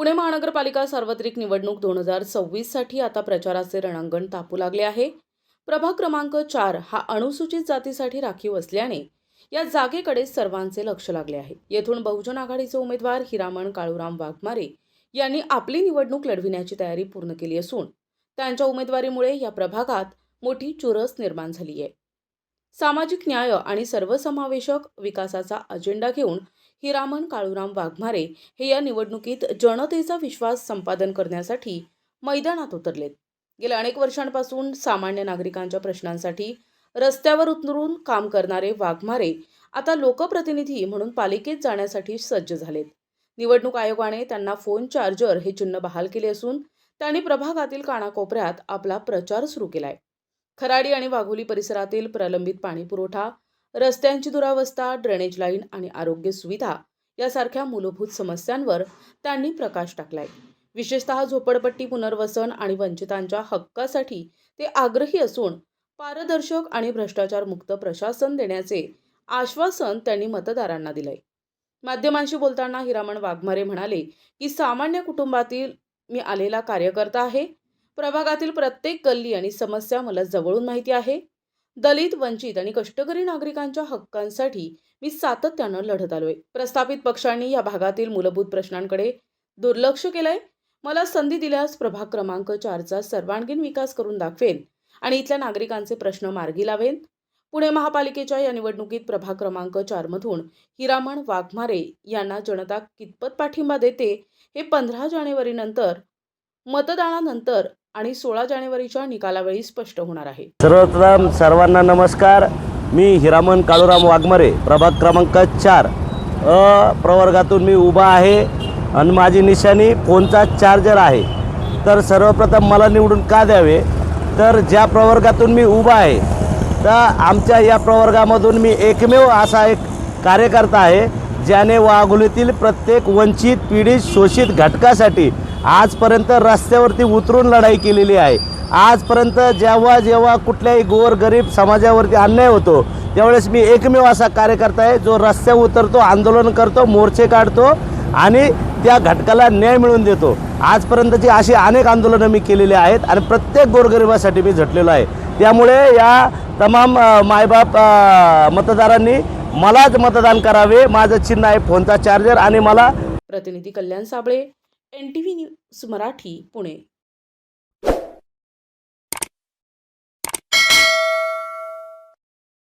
पुणे महानगरपालिका सार्वत्रिक निवडणूक 2026 साठी आता प्रचाराचे रणांगण तापू लागले आहे। प्रभाग क्रमांक 4 हा अनुसूचित जातीसाठी राखीव असल्याने या जागेकडे सर्वांचे लक्ष लागले आहे। येथून बहुजन आघाडीचे उमेदवार हिरामण काळूराम वाघमारे यांनी आपली निवडणूक लढविण्याची तयारी पूर्ण केली असून त्यांच्या उमेदवारीमुळे या प्रभागात मोठी चुरस निर्माण झाली आहे। सामाजिक न्याय आणि सर्वसमावेशक विकासाचा अजेंडा घेऊन हिरामण काळूराम वाघमारे हे या निवडणुकीत जनतेचा विश्वास संपादन करण्यासाठी मैदानात उतरलेत। गेल्या अनेक वर्षांपासून सामान्य नागरिकांच्या प्रश्नांसाठी रस्त्यावर उतरून काम करणारे वाघमारे आता लोकप्रतिनिधी म्हणून पालिकेत जाण्यासाठी सज्ज झालेत। निवडणूक आयोगाने त्यांना फोन चार्जर हे चिन्ह बहाल केले असून त्यांनी प्रभागातील कानाकोपऱ्यात आपला प्रचार सुरू केलाय। खराडी आणि वाघोली परिसरातील प्रलंबित पाणीपुरवठा, रस्त्यांची दुरावस्था, ड्रेनेज लाईन आणि आरोग्य सुविधा यासारख्या मूलभूत समस्यांवर त्यांनी प्रकाश टाकलाय। विशेषतः झोपडपट्टी पुनर्वसन आणि वंचितांच्या हक्कासाठी ते आग्रही असून पारदर्शक आणि भ्रष्टाचार मुक्त प्रशासन देण्याचे आश्वासन त्यांनी मतदारांना दिलंय। माध्यमांशी बोलताना हिरामण वाघमारे म्हणाले की सामान्य कुटुंबातील मी आलेला कार्यकर्ता आहे। प्रभागातील प्रत्येक गल्ली आणि समस्या मला जवळून माहिती आहे। दलित, वंचित आणि कष्टकरी नागरिकांच्या हक्कांसाठी मी सातत्यानं लढत आलोय। प्रस्थापित पक्षांनी या भागातील मूलभूत प्रश्नांकडे दुर्लक्ष केलंय। मला संधी दिल्यास प्रभाग क्रमांक 4चा सर्वांगीण विकास करून दाखवेन आणि इथल्या नागरिकांचे प्रश्न मार्गी लावेन। पुणे महापालिकेच्या या निवडणुकीत प्रभाग क्रमांक 4 मधून हिरामण वाघमारे यांना जनता कितपत पाठिंबा देते हे 15 जानेवारीनंतर मतदानानंतर आणि 16 जानेवारीच्या निकालावेळी स्पष्ट होणार आहे। सर्वप्रथम सर्वांना नमस्कार। मी हिरामण काळूराम वाघमारे, प्रभाग क्रमांक 4 प्रवर्गातून मी उभा आहे आणि माझी निशाणी फोनचा चार्जर आहे। तर सर्वप्रथम मला निवडून का द्यावे, तर ज्या प्रवर्गातून मी उभा आहे तर आमच्या या प्रवर्गामधून मी एकमेव असा एक कार्यकर्ता आहे ज्याने वाघोलीतील प्रत्येक वंचित, पीडित, शोषित घटकासाठी आजपर्यंत रस्त्यावरती उतरून लढाई केलेली आहे। आजपर्यंत जेव्हा कुठल्याही गोरगरीब समाजावरती अन्याय होतो त्यावेळेस मी एकमेव असा कार्यकर्ता आहे जो रस्त्यावर उतरतो, आंदोलन करतो, मोर्चे काढतो आणि त्या घटकाला न्याय मिळवून देतो। आजपर्यंतची अशी अनेक आंदोलनं मी केलेली आहेत आणि प्रत्येक गोरगरिबासाठी मी झटलेलो आहे। त्यामुळे या तमाम मायबाप मतदारांनी मलाच मतदान करावे। माझं चिन्ह आहे फोनचा चार्जर आणि मला प्रतिनिधी कल्याण साबळे, NTV न्यूज मराठी, पुणे।